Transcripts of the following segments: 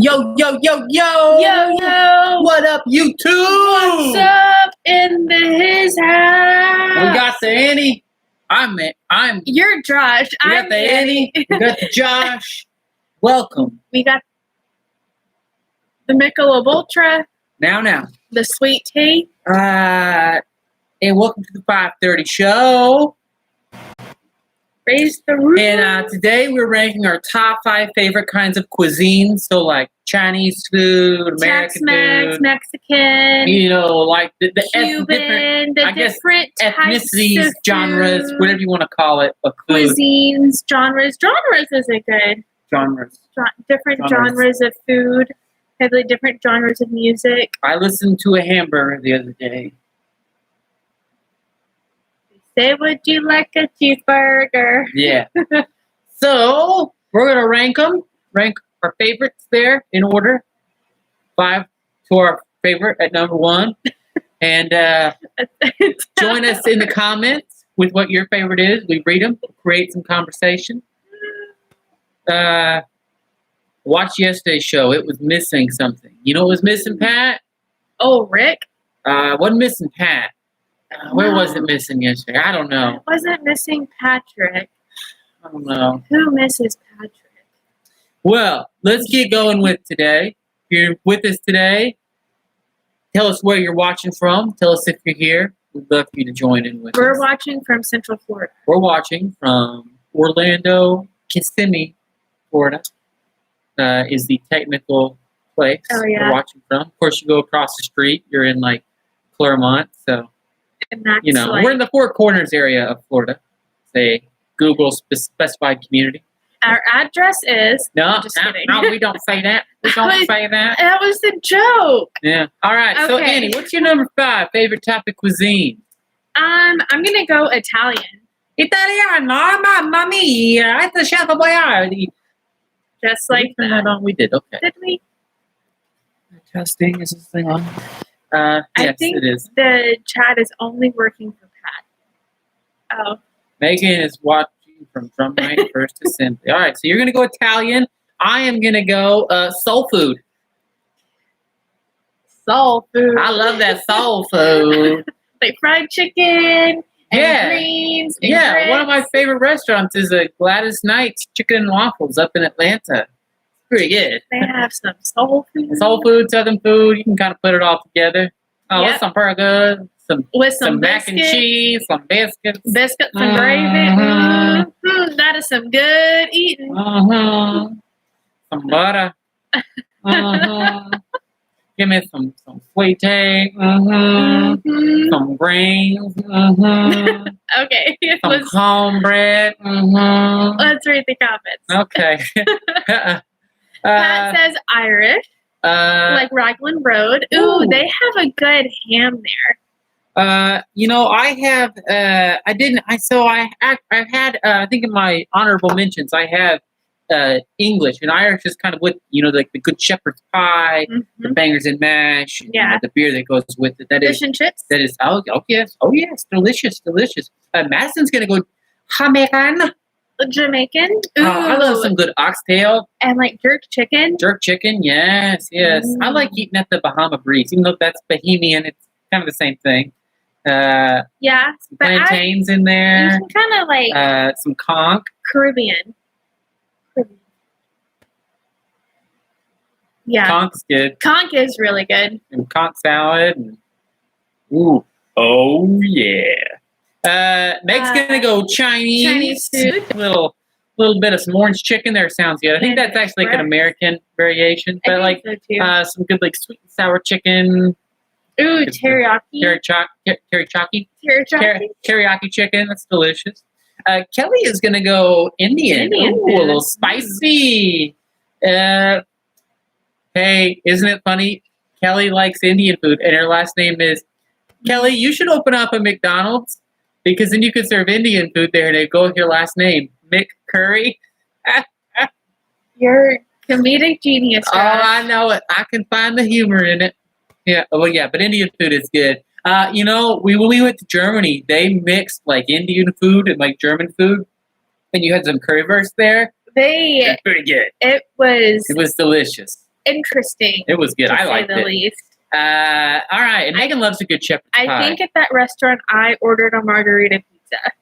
Yo, yo, yo, yo! Yo, yo! What up, YouTube? What's up in his house? We got the Annie. I'm. You're Josh. We got the Annie. We got the Josh. Welcome. We got the Michelob Ultra. Now. The sweet tea. And welcome to the 5:30 show. Raise the roof. And today we're ranking our top 5 favorite kinds of cuisine. So like Chinese food, American Tex-Mex, food, Mexican, like the Cuban, different ethnicities, types of genres, food, whatever you want to call it. Of food. cuisines, genres. Genres is a good. Genres. Different genres of food. Have like different genres of music. I listened to a hamburger the other day. Say, would you like a cheeseburger? Yeah. So we're gonna rank our favorites there in order. 5 to our favorite at number 1, and join us in the comments with what your favorite is. We read them, create some conversation. Watch yesterday's show. It was missing something. You know what was missing, Pat? Oh, Rick? Wasn't missing Pat. Where was it missing yesterday? I don't know. It wasn't missing Patrick. I don't know. Who misses Patrick? Well, let's get going with today. If you're with us today, tell us where you're watching from. Tell us if you're here. We'd love for you to join in with us. We're watching from Central Florida. We're watching from Orlando, Kissimmee, Florida. Is the technical place we're watching from. Of course, you go across the street, you're in like Claremont, so and that's we're in the Four Corners area of Florida. Say Google specified community. Our address is no, we don't say that. We don't say that. That was the joke. Yeah. All right. Okay. So Annie, what's your number 5 favorite type of cuisine? I'm gonna go Italian. Italiano, mamma mia! It's the chef boyardi. Just like that. We did. Okay. Did we? Testing. Is this thing on? I yes, think it is. The chat is only working for Pat. Oh. Megan is watching from Drumline First Assembly. All right, so you're going to go Italian. I am going to go soul food. Soul food. I love that soul food. Like fried chicken and greens and grits. One of my favorite restaurants is Gladys Knight's Chicken and Waffles up in Atlanta. It's pretty good. They have some soul food. Soul food, Southern food. You can kind of put it all together. Oh, that's some pretty good. Some mac and cheese, some biscuits. Biscuits and gravy. Mm-hmm. That is some good eating. Mm-hmm. Some butter. Mm-hmm. Give me some sweet tea. Mm-hmm. Mm-hmm. Some greens. Mm-hmm. Okay. Some cornbread. Mm-hmm. Let's read the comments. Okay. Pat says Irish. Like Raglan Road. Ooh, they have a good ham there. I have, I've had, I think in my honorable mentions, I have, English and Irish is kind of with, like the Good Shepherd's pie, the bangers and mash, and, the beer that goes with it. That fish and chips. That is, oh yes, delicious. Madison's gonna go Jamaican. Ooh. I love some good oxtail. And like jerk chicken. Jerk chicken, yes. I like eating at the Bahama Breeze, even though that's Bahamian, it's kind of the same thing. Some plantains in there. You can kind of like some conch. Caribbean. Yeah. Conch's good. Conch is really good. And conch salad. And, ooh. Oh yeah. Meg's gonna go Chinese food. Little bit of some orange chicken there sounds good. I think that's actually like an American variation. But like so some good like sweet and sour chicken. Ooh, teriyaki. Teriyaki chicken. That's delicious. Kelly is going to go Indian. Ooh, a little spicy. Hey, isn't it funny? Kelly likes Indian food, and her last name is Kelly. You should open up a McDonald's because then you could serve Indian food there, and it'd go with your last name, McCurry. You're comedic genius. Josh. Oh, I know it. I can find the humor in it. Yeah, but Indian food is good. When we went to Germany, they mixed like Indian food and like German food, and you had some currywurst there. It's pretty good. It was delicious. interesting. It was good. To I say liked the it. least. All right. And Megan loves a good shepherd's pie. I think at that restaurant I ordered a margarita pizza.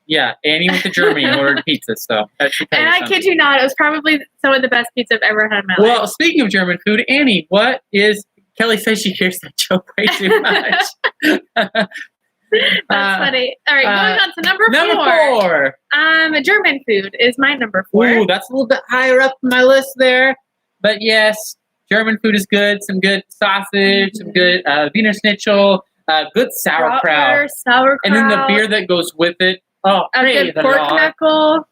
Yeah, Annie went to Germany and ordered pizza, so that should tell you And I something. kid you not, it was probably some of the best pizza I've ever had in my life. Well, speaking of German food, Annie, what is Kelly says she hears that joke way too much. That's funny. All right, going on to number 4. German food is my number 4. Ooh, that's a little bit higher up in my list there. But yes, German food is good. Some good sausage, some good Wiener Schnitzel, good sauerkraut. And then the beer that goes with it. Oh, a good pork knuckle.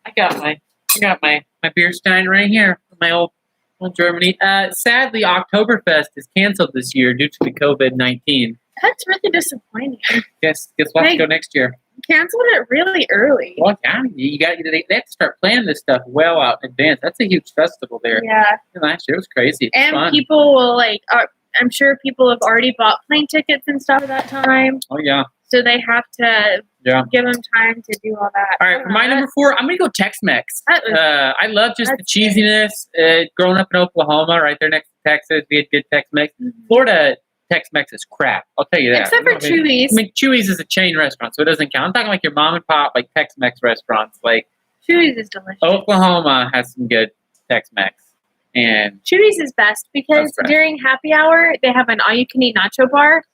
I got my beer stein right here from my old Germany. Sadly, Oktoberfest is canceled this year due to the COVID-19. That's really disappointing. Guess we'll have to go next year. Canceled it really early. Well, yeah, they have to start planning this stuff well out in advance. That's a huge festival there. Yeah. Last year it was crazy. It's fun. People will I'm sure people have already bought plane tickets and stuff at that time. Oh yeah. So they have to give them time to do all that. All right, for my number 4, I'm gonna go Tex-Mex. I love just the cheesiness. Growing up in Oklahoma, right there next to Texas, we had good Tex-Mex. Mm-hmm. Florida Tex-Mex is crap. I'll tell you that. Except for Chuy's. I mean, Chuy's is a chain restaurant, so it doesn't count. I'm talking like your mom and pop, like Tex-Mex restaurants. Like Chuy's is delicious. Oklahoma has some good Tex-Mex, and Chuy's is best because during happy hour they have an all-you-can-eat nacho bar,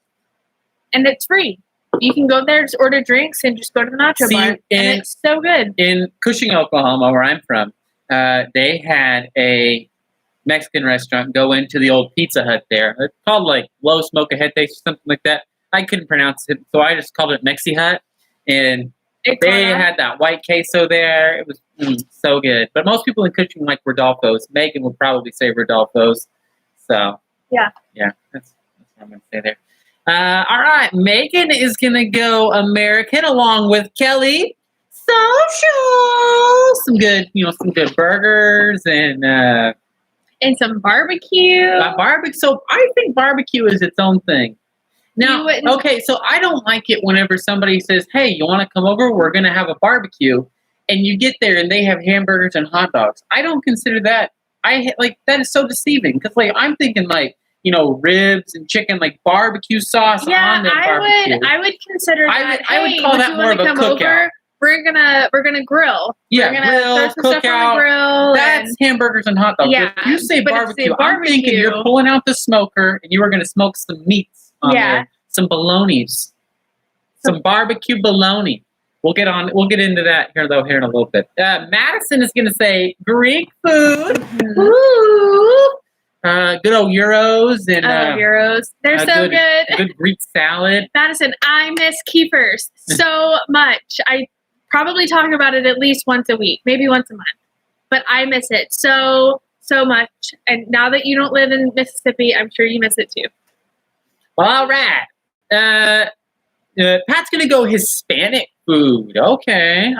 and it's free. You can go there, just order drinks, and just go to the nacho bar, and it's so good. In Cushing, Oklahoma, where I'm from, they had a Mexican restaurant go into the old Pizza Hut there. It's called like Los Mocajetes or something like that. I couldn't pronounce it, so I just called it Mexi Hut. And they had that white queso there. It was so good. But most people in Cushing like Rodolfo's. Megan would probably say Rodolfo's. So yeah, that's what I'm gonna say there. All right, Megan is gonna go American along with Kelly. Social, some good burgers and some barbecue. So I think barbecue is its own thing. Now, okay, so I don't like it whenever somebody says, "Hey, you want to come over? We're gonna have a barbecue," and you get there and they have hamburgers and hot dogs. I don't consider that. That is so deceiving because I'm thinking ribs and chicken, like barbecue sauce on the barbecue. I would consider that. I would call that more of a cookout. We're gonna grill. Yeah, we're gonna grill, cookout. Grill. That's hamburgers and hot dogs. Yeah, if you say barbecue, I'm thinking you're pulling out the smoker and you are gonna smoke some meats on there, some bolognas, some barbecue bologna. We'll get into that here in a little bit. Madison is gonna say Greek food. Mm-hmm. Ooh. Good old gyros and gyros. They're so good. Good Greek salad. Madison, I miss Kiefer's so much. I probably talk about it at least once a week, maybe once a month. But I miss it so much. And now that you don't live in Mississippi, I'm sure you miss it too. All right. Pat's gonna go Hispanic food. Okay.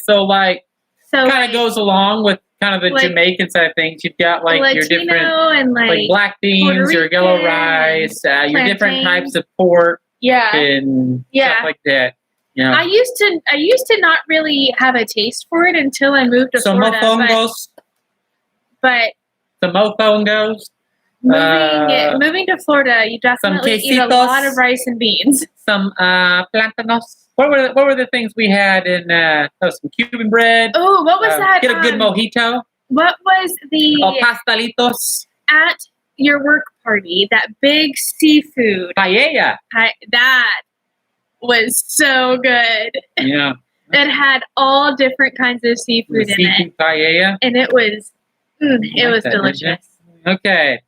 So kind of goes along with kind of the Jamaican side of things. You've got Latino your different and black beans, your yellow rice, your different types of pork, and stuff like that. Yeah. I used to not really have a taste for it until I moved to Florida. But some mofongos. Moving to Florida, you definitely eat a lot of rice and beans. Some plantanos. What were the things we had in some Cuban bread? Oh, what was that? Get a good mojito. What was the pastelitos at your work party? That big seafood paella. That was so good. Yeah, it had all different kinds of seafood in it. Paella, and it was delicious. Okay,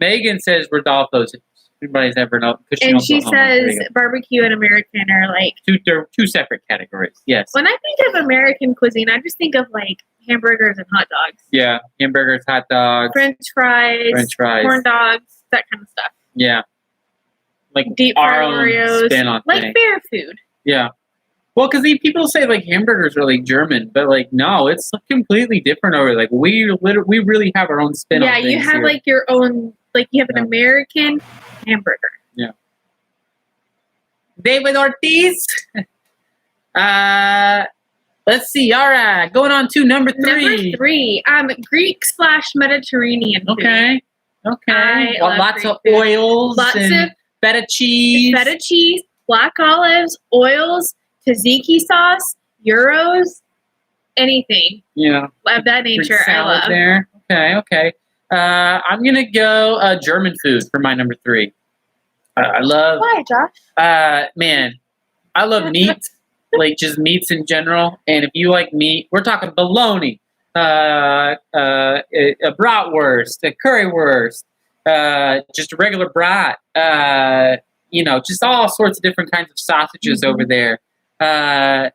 Megan says Rodolfo's. Everybody's ever known. And she says barbecue and American are two separate categories. Yes. When I think of American cuisine, I just think of hamburgers and hot dogs. Yeah, hamburgers, hot dogs, French fries, corn dogs, that kind of stuff. Yeah. Deep fried Oreos, fair food. Yeah. Well, because people say hamburgers are German, but no, it's completely different over there. We really have our own spin on things. Yeah, you have here. Your own you have an American hamburger. Yeah. David Ortiz. Let's see. All right, going on to number 3. Number 3, Greek/Mediterranean food. Okay. I love Lots Greek of food. oils Lots and of feta cheese. feta cheese, black olives, oils, tzatziki sauce, gyros, anything Yeah. of that Greek nature. I salad love. there. Okay. I'm gonna go German food for my number 3. I love. Why, Josh? Man, I love meat, like just meats in general. And if you like meat, we're talking bologna, a bratwurst, a currywurst, just a regular brat. Just all sorts of different kinds of sausages over there. I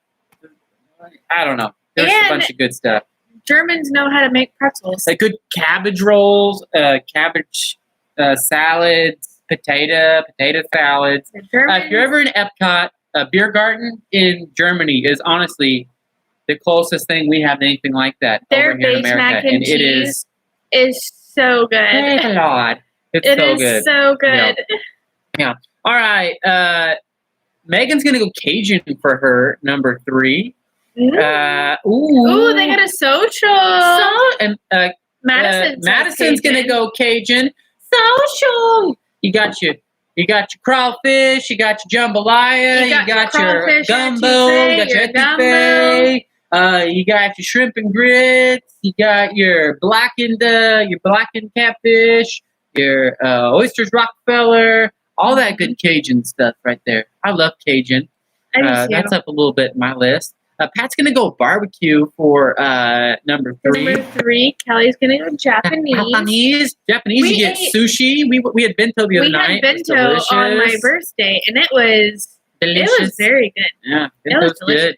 don't know. There's a bunch of good stuff. Germans know how to make pretzels. Like good cabbage rolls, cabbage salads, potato salads. The Germans, If you're ever in Epcot, a beer garden in Germany is honestly the closest thing we have to anything like that their over here in baked America. mac and cheese is so good. Thank God. It's It so is good. so good. Yeah. All right. Megan's gonna go Cajun for her number 3. Ooh, they got a social. And Madison's gonna go Cajun. Social. You got your crawfish. You got your jambalaya. You got your gumbo. You got your etouffee. You got your shrimp and grits. You got your blackened catfish. Your oysters Rockefeller. All that good Cajun stuff right there. I love Cajun. That's up a little bit in my list. Pat's gonna go barbecue for number 3. Number 3, Kelly's gonna go Japanese. Japanese. You get sushi. We had bento the other night. We had bento on my birthday, and it was delicious. It was very good. Yeah, it was delicious.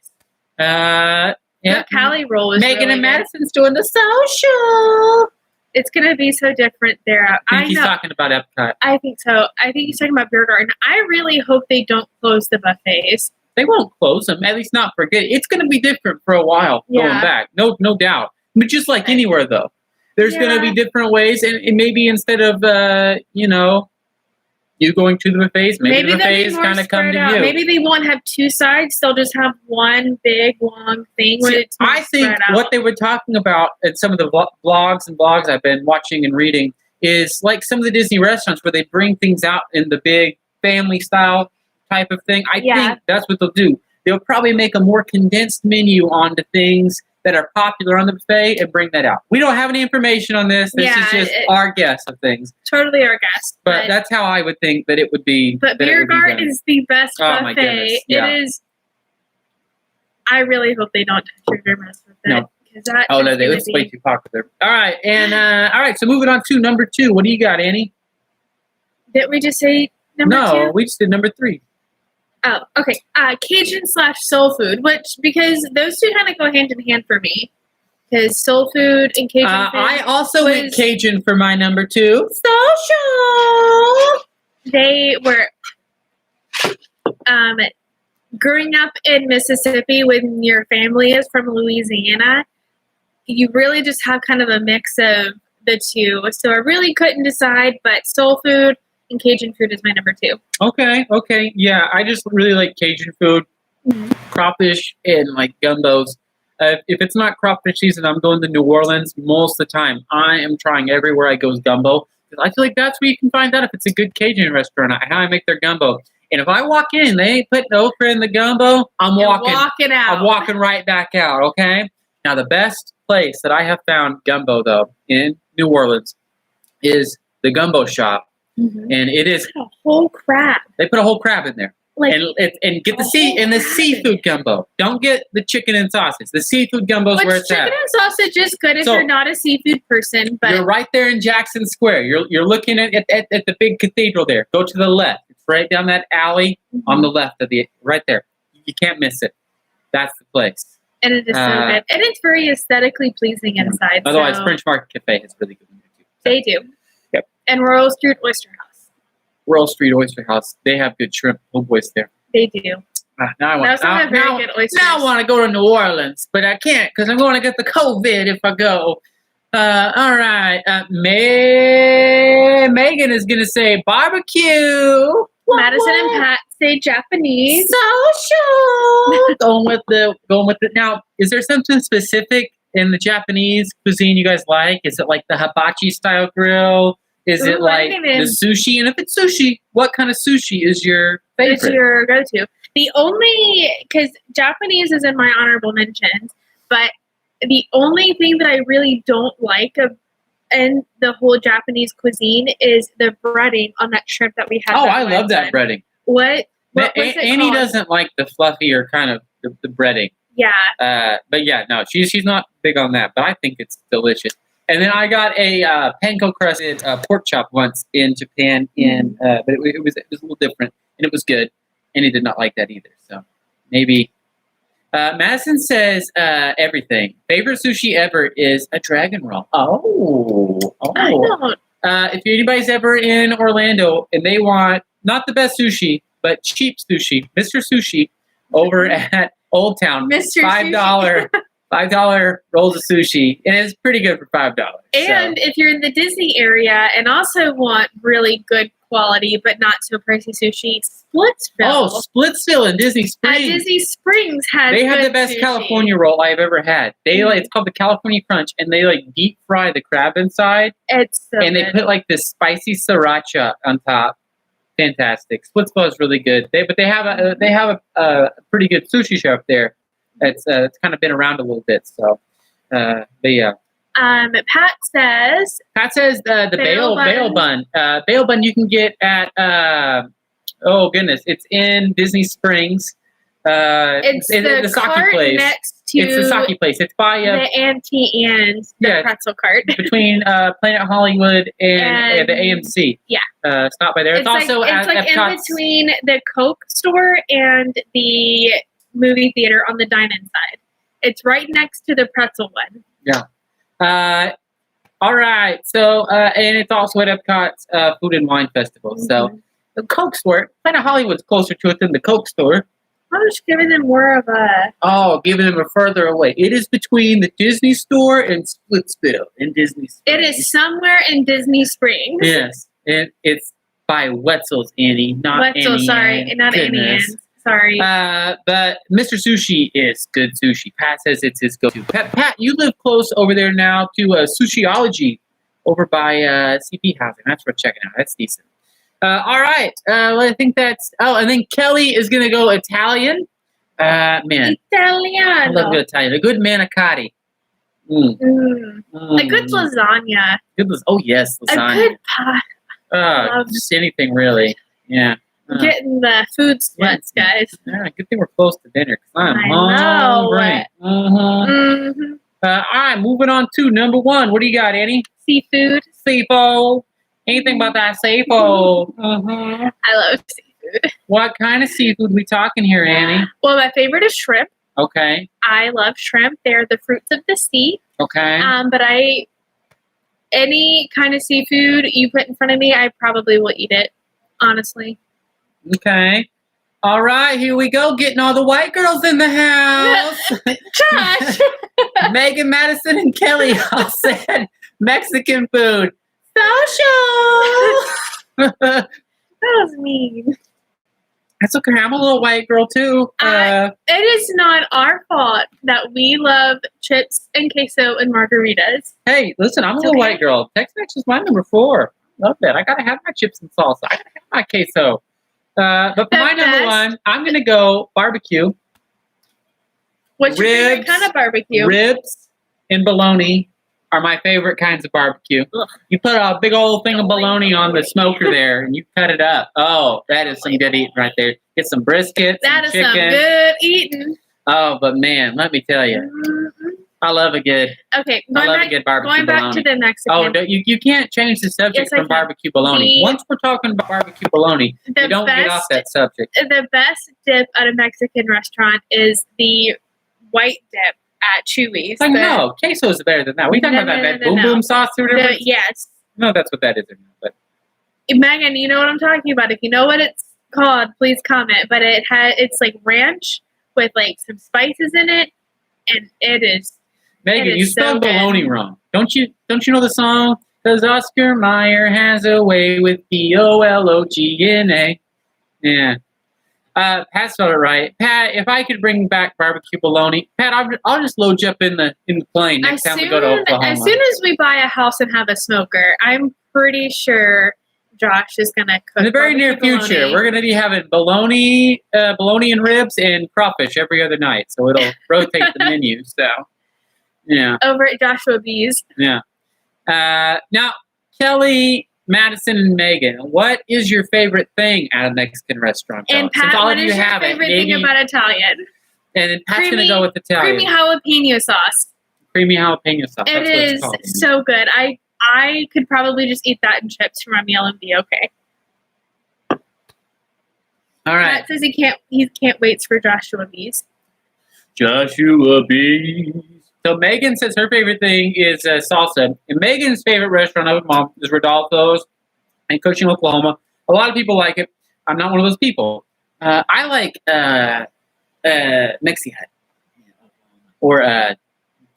Good. The Cali roll was Megan really and good. Madison's doing the social. It's gonna be so different there. I think he's talking about Epcot. I think so. I think he's talking about beer garden. I really hope they don't close the buffets. They won't close them, at least not for good. It's going to be different for a while going back, no doubt. But just like anywhere, though, there's going to be different ways, and maybe instead of you going to the buffets, maybe the buffets kind of come to you. Maybe they won't have 2 sides; they'll just have one big long thing. I think what they were talking about at some of the blogs I've been watching and reading is like some of the Disney restaurants where they bring things out in the big family style type of thing. I think that's what they'll do. They'll probably make a more condensed menu on the things that are popular on the buffet and bring that out. We don't have any information on this. This is just our guess of things. Totally our guess. But that's how I would think that it would be. But Beer Garden is the best buffet. My goodness. Yeah. It is. I really hope they don't mess with that. No. That no, it's way too popular. All right, and so moving on to number 2. What do you got, Annie? Did we just say number 2? No, we just did number 3. Oh, okay. Cajun/soul food, because those two kind of go hand in hand for me. Because soul food and Cajun food. I also went Cajun for my number 2. Social. They were growing up in Mississippi when your family is from Louisiana. You really just have kind of a mix of the two. So I really couldn't decide, but soul food and Cajun food is my number 2. Okay. Yeah, I just really like Cajun food, crawfish, and like gumbos. If it's not crawfish season, I'm going to New Orleans most of the time. I am trying everywhere I go is gumbo. I feel like that's where you can find out if it's a good Cajun restaurant, how I make their gumbo. And if I walk in, they ain't putting okra in the gumbo, I'm walking out. I'm walking right back out, okay? Now, the best place that I have found gumbo, though, in New Orleans is the Gumbo Shop. And it is a whole crab. They put a whole crab in there, and get the seafood gumbo. Don't get the chicken and sausage. The seafood gumbo is where it's at. Chicken and sausage is good if you're not a seafood person. But you're right there in Jackson Square. You're looking at the big cathedral there. Go to the left. It's right down that alley on the left of right there. You can't miss it. That's the place. And it is so good, and it's very aesthetically pleasing inside. Otherwise, French Market Cafe is really good. They do. Yep. And Royal Street Oyster House. Royal Street Oyster House. They have good shrimp. Oh boys, there. They do. Now I want to go to New Orleans, but I can't because I'm going to get the COVID if I go. All right. Megan is going to say barbecue. Madison and Pat say Japanese. Social. going with the. Now, is there something specific in the Japanese cuisine you guys like? Is it like the hibachi style grill? Is it like the sushi? And if it's sushi, what kind of sushi is your favorite? Is your go-to? The only, because Japanese is in my honorable mentions, but the only thing that I really don't like in the whole Japanese cuisine is the breading on that shrimp that we had. Oh, I love that breading. What was it Annie called? doesn't like the fluffier kind of the breading. Yeah. But yeah, no, she's not big on that, but I think it's delicious. And then I got a panko crusted pork chop once in Japan, but it was a little different, and it was good. And he did not like that either. So maybe. Madison says everything. Favorite sushi ever is a dragon roll. Oh. I don't. If anybody's ever in Orlando and they want not the best sushi, but cheap sushi, Mr. Sushi over at Old Town, Mr. $5 $5 rolls of sushi, and it's pretty good for $5. And if you're in the Disney area and also want really good quality but not so pricey sushi, Splitsville. Oh, Splitsville in Disney Springs. Disney Springs has. They have the best sushi. California roll I've ever had. They it's called the California Crunch, and they deep fry the crab inside. It's so and they good. put this spicy sriracha on top. Fantastic. Splitsville is really good. They have a pretty good sushi chef there. It's kind of been around a little bit. So, yeah. Pat says the bail bun. Bail bun you can get at oh goodness, it's in Disney Springs. It's the sake cart place. next to It's the sake place. It's by the Auntie Anne's pretzel cart between Planet Hollywood and the AMC. Yeah, stop by there. It's also it's at in between the Coke store and the movie theater on the dine-in side. It's right next to the pretzel one. Yeah. All right. So, and it's also at Epcot's Food and Wine Festival. Mm-hmm. So, the Coke store, Planet Hollywood's closer to it than the Coke store. I was giving them more of a... Oh, giving them a further away. It is between the Disney store and Splitsville in Disney Springs. It is somewhere in Disney Springs. Yes. And it's by Wetzel's, Annie, not Wetzel, Annie sorry. Ann. Not Annie Ann. Sorry. But Mr. Sushi is good sushi. Pat says it's his go-to. Pat, you live close over there now to Sushiology over by CP Housing. That's worth checking out. That's decent. All right. Well, I think that's... Oh, and then Kelly is going to go Italian. Man. Italiano. I love good Italian. A good manicotti. A good lasagna. Oh, yes. Lasagna. A good pie. Just anything, really. Yeah. Getting the food sweats, guys. Yeah, good thing we're close to dinner because I'm hungry. All right, moving on to number one. What do you got, Annie? Seafood. Seafood. Anything about that seafood? I love seafood. What kind of seafood we talking here, Annie? Well, my favorite is shrimp. Okay. I love shrimp. They're the fruits of the sea. Okay. But any kind of seafood you put in front of me, I probably will eat it, honestly. Okay. All right, here we go. Getting all the white girls in the house. Josh. Megan, Madison, and Kelly all said Mexican food. Social. That was mean. That's okay. I'm a little white girl too. It is not our fault that we love chips and queso and margaritas. Hey, listen, I'm a little white girl. Tex-Mex is my number 4. Love that. I gotta have my chips and salsa. I gotta have my queso. But for my number 1, I'm gonna go barbecue. What's your favorite kind of barbecue? Ribs and bologna are my favorite kinds of barbecue. Ugh. You put a big old thing of bologna on the smoker there, and you cut it up. Oh, that is some good eating right there. Get some briskets, that is chicken. Some good eating. Oh, but man, let me tell you, I love a good. Okay, a good barbecue going back bologna. to the Mexican. Oh, you can't change the subject from barbecue bologna. Once we're talking about barbecue bologna, you don't get off that subject. The best dip at a Mexican restaurant is the white dip at Chuy's. No, queso is better than that. We talking about that boom boom sauce or whatever? Yes. No, that's what that is. But Megan, you know what I'm talking about. If you know what it's called, please comment. But it's like ranch with like some spices in it, and it is. Megan, you spelled bologna wrong. Don't you know the song? Because Oscar Mayer has a way with BOLOGNA. Yeah. Pat spelled it right. Pat, if I could bring back barbecue bologna, Pat, I'll just load you up in the plane next time we go to Oklahoma. As soon as we buy a house and have a smoker, I'm pretty sure Josh is gonna cook. In the very near future, we're going to be having bologna and ribs and crawfish every other night. So it'll rotate the menu. So, yeah. Over at Joshua B's. Yeah. Now, Kelly, Madison, and Megan, what is your favorite thing at a Mexican restaurant? And Since Pat, all what of you is your have favorite it, thing about Italian? And then Pat's going to go with Italian. Creamy jalapeno sauce. Creamy jalapeno sauce. It is so good. I could probably just eat that and chips for my meal and be okay. All right. Pat says he can't wait for Joshua B's. Joshua B's. So Megan says her favorite thing is salsa. And Megan's favorite restaurant of them all is Rodolfo's in Cushing, Oklahoma. A lot of people like it. I'm not one of those people. I like Mexi Hut. Or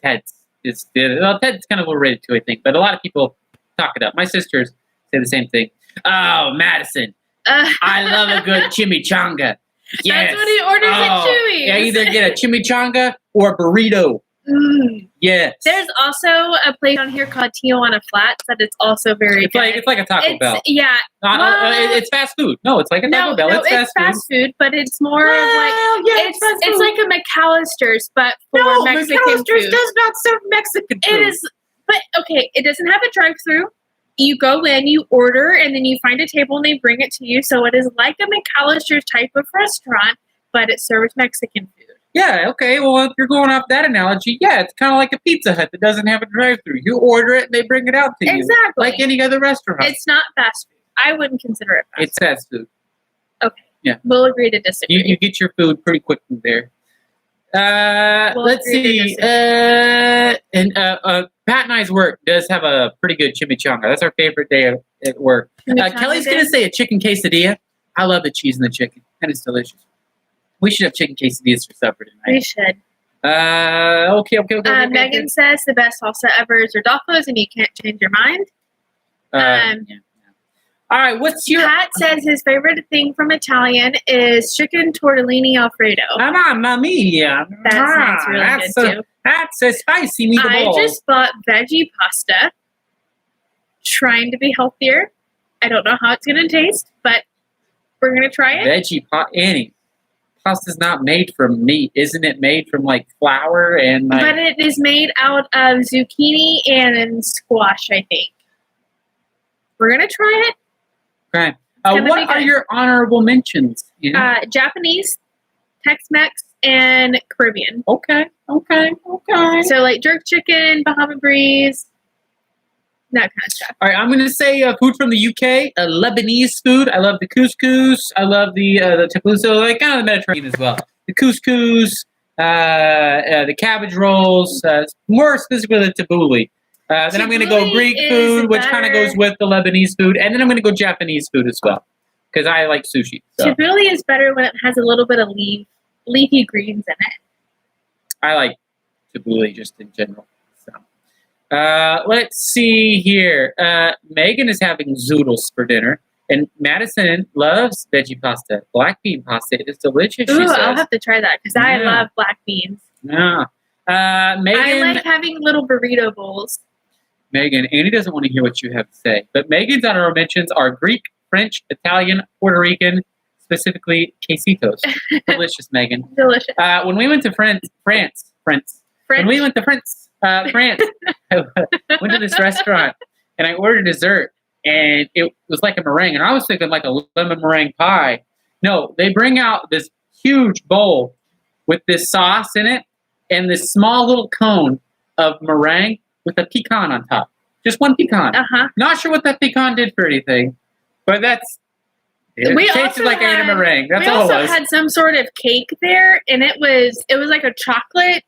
Ted's. Ted's kind of overrated too, I think. But a lot of people talk it up. My sisters say the same thing. Oh, Madison. I love a good chimichanga. Yes. That's what he orders at Chewy's. Yeah, either get a chimichanga or a burrito. Mm. Yes. There's also a place on here called Tijuana Flats that is also very good. It's like a Taco Bell. Yeah. It's fast food. No, it's like a Taco Bell. It's fast food, but it's more of like it's like a McAllister's, but for Mexican McAllister's food. does not serve Mexican food. It is, but okay, it doesn't have a drive-through. You go in, you order, and then you find a table and they bring it to you. So it is like a McAllister's type of restaurant, but it serves Mexican food. Yeah, okay. Well, if you're going off that analogy, yeah, it's kind of like a Pizza Hut that doesn't have a drive-through. You order it and they bring it out to you. Exactly. Like any other restaurant. It's not fast food. I wouldn't consider it fast food. It's fast food. Okay. Yeah. We'll agree to disagree. You get your food pretty quickly there. Let's see. Pat and I's work does have a pretty good chimichanga. That's our favorite day at work. Kelly's going to say a chicken quesadilla. I love the cheese in the chicken. And it's delicious. We should have chicken quesadillas for supper tonight. We should. Okay. Megan says the best salsa ever is Rodolfo's, and you can't change your mind. Yeah. All right, what's your... Pat says his favorite thing from Italian is chicken tortellini Alfredo. Mamma mia. That sounds really good, too. That's a spicy meatball. I just bought veggie pasta, trying to be healthier. I don't know how it's going to taste, but we're going to try it. Veggie pasta. Annie, pasta's not made from meat. Isn't it made from, like, flour and... like... But it is made out of zucchini and squash, I think. We're going to try it. Okay. What are your honorable mentions? Japanese, Tex-Mex, and Caribbean. Okay. So like jerk chicken, Bahama Breeze, that kind of stuff. All right, I'm going to say food from the UK, Lebanese food. I love the couscous. I love the tapuso, like kind of the Mediterranean as well. The couscous, the cabbage rolls, more specifically the tabbouleh. Then I'm going to go Greek food, which kind of goes with the Lebanese food. And then I'm going to go Japanese food as well, because I like sushi. So. Tabbouleh is better when it has a little bit of leafy greens in it. I like tabbouleh just in general. So, let's see here. Megan is having zoodles for dinner. And Madison loves veggie pasta. Black bean pasta is delicious, she says. I'll have to try that, because I love black beans. Yeah. Megan, I like having little burrito bowls. Megan, Annie doesn't want to hear what you have to say, but Megan's honorable mentions are Greek, French, Italian, Puerto Rican, specifically quesitos. Delicious, Megan. Delicious. When we went to France. When we went to France, I went to this restaurant and I ordered dessert, and it was like a meringue, and I was thinking like a lemon meringue pie. No, they bring out this huge bowl with this sauce in it and this small little cone of meringue with a pecan on top. Just one pecan. Not sure what that pecan did for anything, but it tasted like I ate a meringue. That's all it was. We also had some sort of cake there, and it was like a chocolate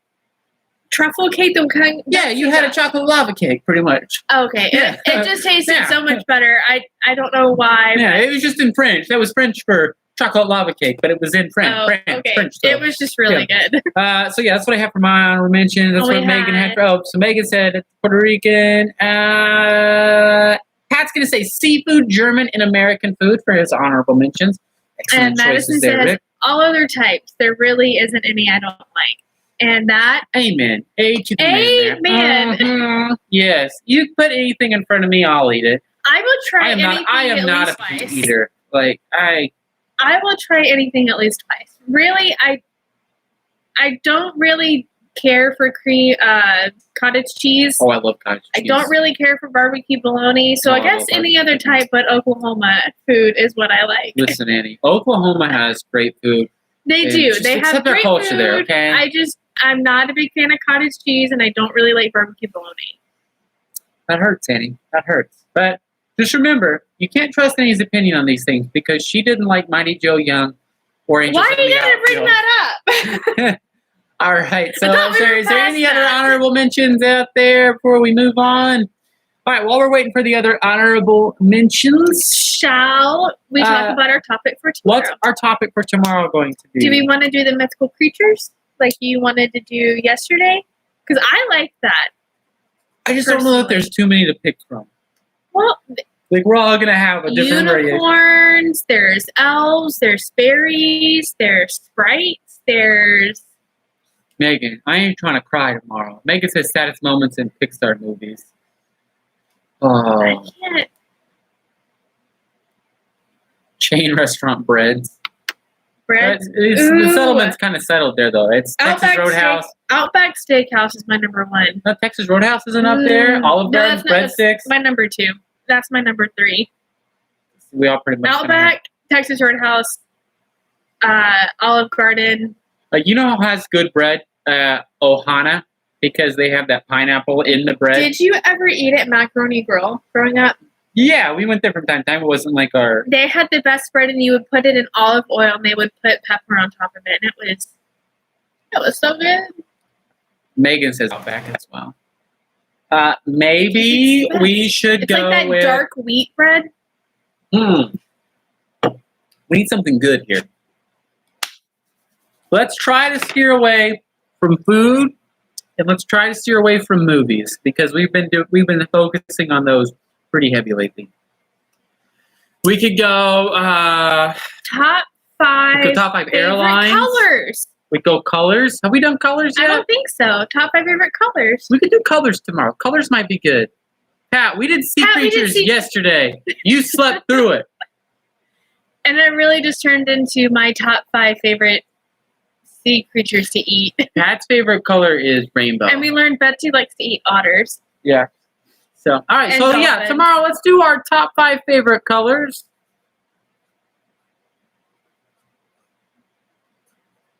truffle cake. You had a chocolate lava cake, pretty much. Okay. Yeah. It just tasted so much better. I don't know why. Yeah, it was just in French. That was French for chocolate lava cake, but it was in French. Okay. French it was just really good. That's what I have for my honorable mention. That's what Megan had. So Megan said it's Puerto Rican. Pat's going to say seafood, German, and American food for his honorable mentions. Excellent And Madison choices there, says, Rick. all other types, there really isn't any I don't like. And that, Amen. A to the man there. Amen. Mhm. Yes. You put anything in front of me, I'll eat it. I will try anything I am at not least a picky twice. eater. Like, I will try anything at least twice. Really, I don't really care for cottage cheese. oh, I love cottage cheese. I don't really care for barbecue bologna. So No, I I guess love any barbecue other bologna. type but Oklahoma food is what I like. Listen, Annie, Oklahoma has great food. They And do. just They have accept their great culture food. there, okay? I'm not a big fan of cottage cheese, and I don't really like barbecue bologna. That hurts, Annie. That hurts. But just remember, you can't trust Annie's opinion on these things because she didn't like Mighty Joe Young or Angels Why in are you the gonna bring Outfield. that up? All right. So I thought we were is there any past other that. honorable mentions out there before we move on? All right. While we're waiting for the other honorable mentions, Shall we talk about our topic for tomorrow? what's our topic for tomorrow going to be? Do we want to do the mythical creatures like you wanted to do yesterday? Because I like that. I just don't know that there's too many to pick from. Well, Like, we're all going to have a different variation. unicorns, there's elves, there's fairies, there's sprites, there's... Megan, I ain't trying to cry tomorrow. Megan says saddest moments in Pixar movies. Oh. I can't... Chain restaurant breads. Bread. The settlement's kind of settled there, though. It's Texas Roadhouse. Outback Steakhouse is my number one. No, Texas Roadhouse isn't up there. Olive Garden, breadsticks. My number two. That's my number three. We all pretty much. Outback, Texas Roadhouse, Olive Garden. You know who has good bread? Ohana, because they have that pineapple in the bread. Did you ever eat at Macaroni Grill growing up? Yeah, we went there from time to time. It wasn't like our... They had the best bread, and you would put it in olive oil, and they would put pepper on top of it, and it was so good. Megan says Outback as well. Maybe we should It's go like that with... dark wheat bread. We need something good here. Let's try to steer away from food, and let's try to steer away from movies, because we've been focusing on those pretty heavy lately. We could go Top five favorite airlines. Colors. We go colors. Have we done colors yet? I don't think so. Top five favorite colors. We could do colors tomorrow. Colors might be good. Pat, we did sea creatures yesterday. You slept through it. And it really just turned into my top five favorite sea creatures to eat. Pat's favorite color is rainbow. And we learned Betsy likes to eat otters. Yeah. So, all right. And So, dolphins. yeah, tomorrow let's do our top five favorite colors.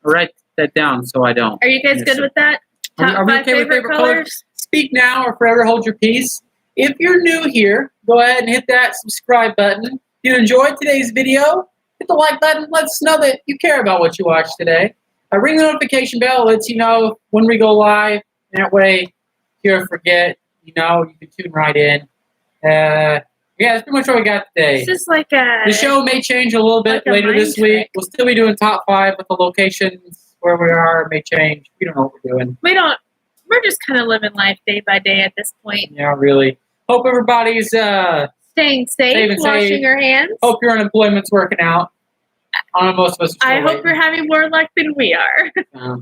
Write that down so I don't. Are you guys good with that? Are we okay with favorite colors? Speak now or forever hold your peace. If you're new here, go ahead and hit that subscribe button. If you enjoyed today's video, hit the like button. Let us know that you care about what you watched today. Ring the notification bell. Lets you know when we go live. That way, if you ever forget, you can tune right in. Yeah, that's pretty much what we got today. This is like The show may change a little bit like a later this mind week. trick. We'll still be doing top five, but the locations where we are may change. We don't know what we're doing. We're just kind of living life day by day at this point. Yeah, really. Hope everybody's Staying safe, Staying washing safe. your hands. hope your unemployment's working out. I know most of us are still I hope waiting. you're having more luck than we are.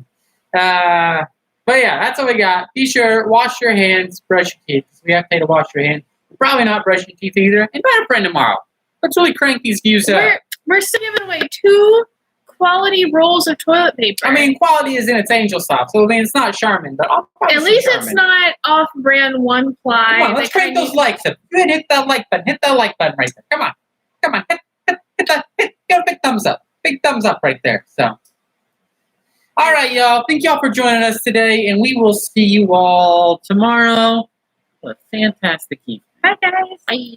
But yeah, that's all we got. Be sure, wash your hands, brush your teeth. We have to pay to wash your hands. You're probably not brushing your teeth either. Invite a friend tomorrow. Let's really crank these views up. We're still giving away 2 quality rolls of toilet paper. I mean, quality is in its angel stop. So, I mean, it's not Charmin, but I'll probably at say least Charmin. it's not off-brand one ply. Come on, let's crank those likes up. Good, hit that like button. Hit that like button right there. Come on. Hit a big thumbs up. Big thumbs up right there. So, all right, y'all. Thank y'all for joining us today, and we will see you all tomorrow. A fantastic evening. Bye, guys. Bye.